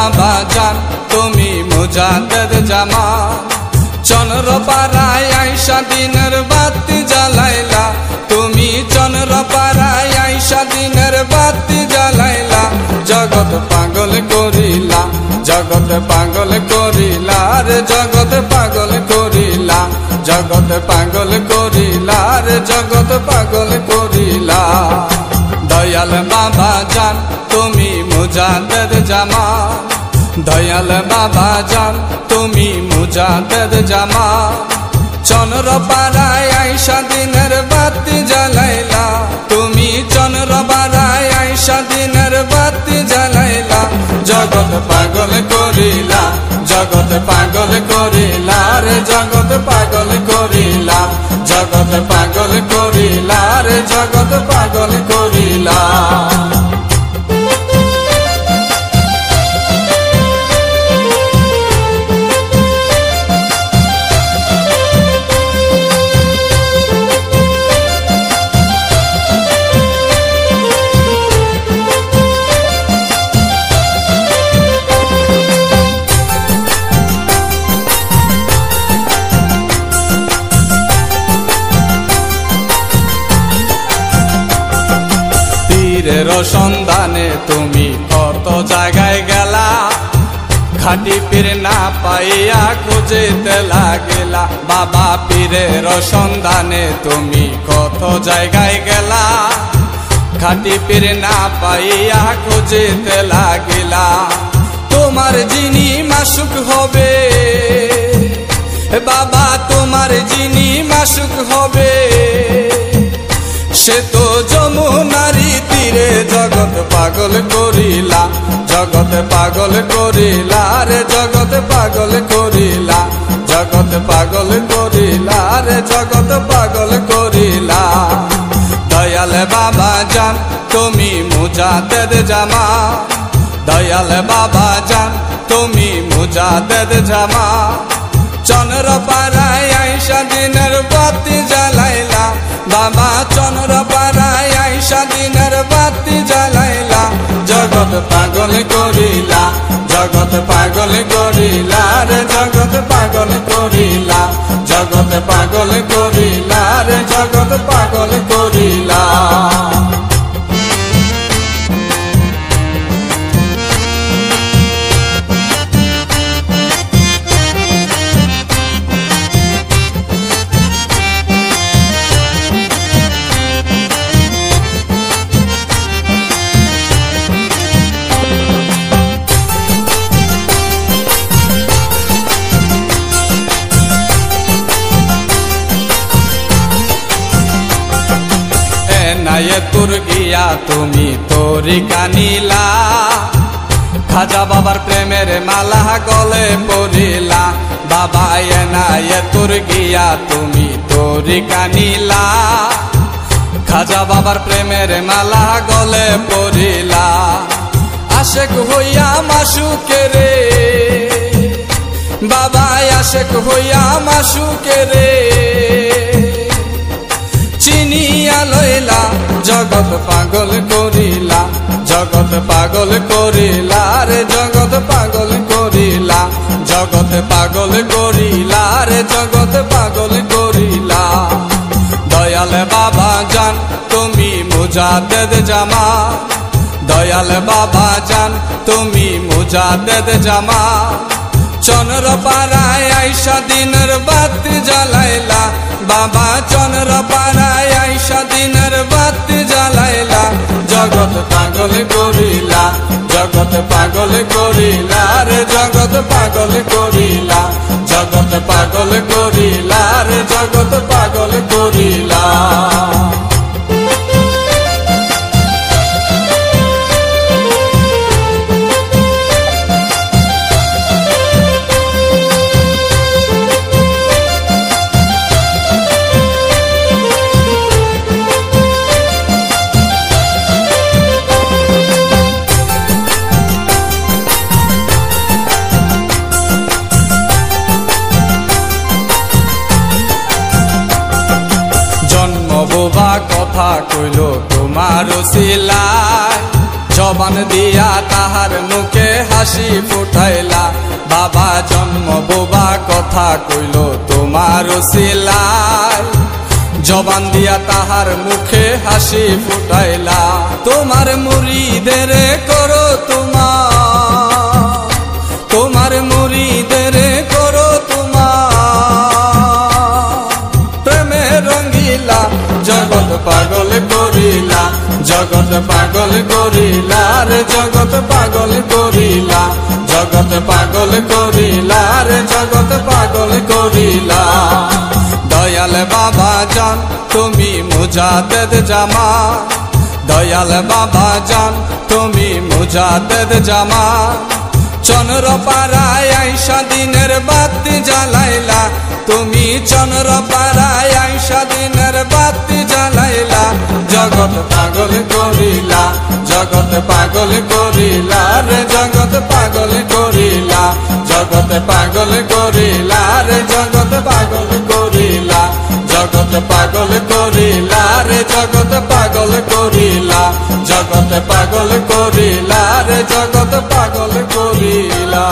বাবা জান তুমি মুজাদ্দেদ জামান। চন্দ্রপাড়ায় আইসা দিনের বাতি জ্বালাইলা, তুমি চন্দ্রপাড়ায় আইসা দিনের বাতি জ্বালাইলা। জগৎ পাগল করিলা, জগৎ পাগল করিলা রে, জগৎ পাগল করিলা, জগৎ পাগল করিলা রে, জগৎ পাগল করিলা। দয়াল বাবা জান তুমি মুজাদ্দেদ জামান। দয়াল বাবা জান তুমি মুজাদ্দেদ জামান। চন্দ্রপাড়ায় আইসা দিনের বাতি জ্বালাইলা, তুমি চন্দ্রপাড়ায় আইসা দিনের বাতি জ্বালাইলা। জগৎ পাগল করিলা, জগৎ পাগল করিলা রে, জগৎ পাগল করিলা, জগৎ পাগল করিলা রে, জগৎ পাগল করিলা। পীরের সন্ধানে তুমি কত জায়গায় গেলা, খাঁটি পীর না পাইয়া খুঁজিতে লাগিলা। বাবা পীরের সন্ধানে তুমি কত জায়গায় গেলা, খাঁটি পীর না পাইয়া খুঁজিতে লাগিলা। তোমার যিনি মাসুক হবে বাবা, তোমার যিনি মাসুক হবে, সে তো যমুনারি তীরে জগৎ পাগল করিলা, জগৎ পাগল করিলা রে, জগৎ পাগল করিলা, জগৎ পাগল করিলা রে, জগৎ পাগল করিলা। দয়াল বাবা জান তুমি মুজাদ্দেদ জামান। দয়াল বাবা জান তুমি মুজাদ্দেদ জামান। চন্দ্রপাড়ায় আইসা দিনের বাতি জ্বালাইলা, বাবা চন্দ্রপাড়ায় আইসা দিনের বাতি জ্বালাইলা। জগৎ পাগল করিলা, জগৎ পাগল করিলা রে, জগৎ পাগল করিলা, জগৎ পাগল করিলা রে, জগৎ পাগল করিলা। তোর গিয়া তুমি তরিকা নীলা, খাজা বাবার প্রেমের মালা গলে পড়িলা। বাবা এনায়ে তোর গিয়া তুমি তরিকা নীলা, খাজা বাবার প্রেমের মালা গলে পড়িলা। আশেক হইয়া মাসুকে রে বাবা, আশেক হইয়া মাসুকে রে চিনিয়া লইলা। জগৎ পাগল করিলা, জগৎ পাগল করিলা রে, জগৎ পাগল করিলা, জগৎ পাগল করিলা রে, জগৎ পাগল করিলা। দয়াল বাবা জান তুমি মুজাদ্দেদ জামান। দয়াল বাবা জান তুমি মুজাদ্দেদ জামান। চন্দ্রপাড়ায় আইসা দিনের বাতি জ্বালাইলা, বাবা চন্দ্রপাড়ায় আইসা দিনের বাতি জ্বালাইলা। জগৎ পাগল করিলা, জগৎ পাগল করিলা রে, জগৎ পাগল করিলা, জগৎ পাগল করিলা রে, জগৎ পাগল করিলা। কথা কইল তোমার সিলাই, জবান দিয়া তাহার মুখে হাসি ফুটাইলা বাবা জন্ম বোবা কথা কইল তোমার ওসিলায় জবান দিয়া তাহার মুখে হাসি ফুটাইলা তোমার মুরিদের করো তোমার মুরিদের করো প্রেমে রঙ্গিলা জগৎ পাগল করিলা জগৎ পাগল করিলা রে জগৎ পাগল করিলা জগৎ পাগল করিলা রে জগৎ পাগল করিলা দয়াল বাবা জান তুমি মুজাদ্দেদ জামা দয়াল বাবা জান তুমি মুজাদ্দেদ জামা চন্দ্র পাড়ায় আইসা দিনের বাতি জ্বালাইলা তুমি চন্দ্র পাড়ায় আইসা দিনের বাতি জ্বালাইলা জগৎ পাগল করিলা জগৎ পাগল করিলা রে জগৎ পাগল করিলা জগৎ পাগল করিলা রে জগৎ পাগল করিলা জগৎ পাগল করিলা রে জগৎ পাগল করিলা জগৎ পাগল করিলা রে জগৎ পাগল করিলা।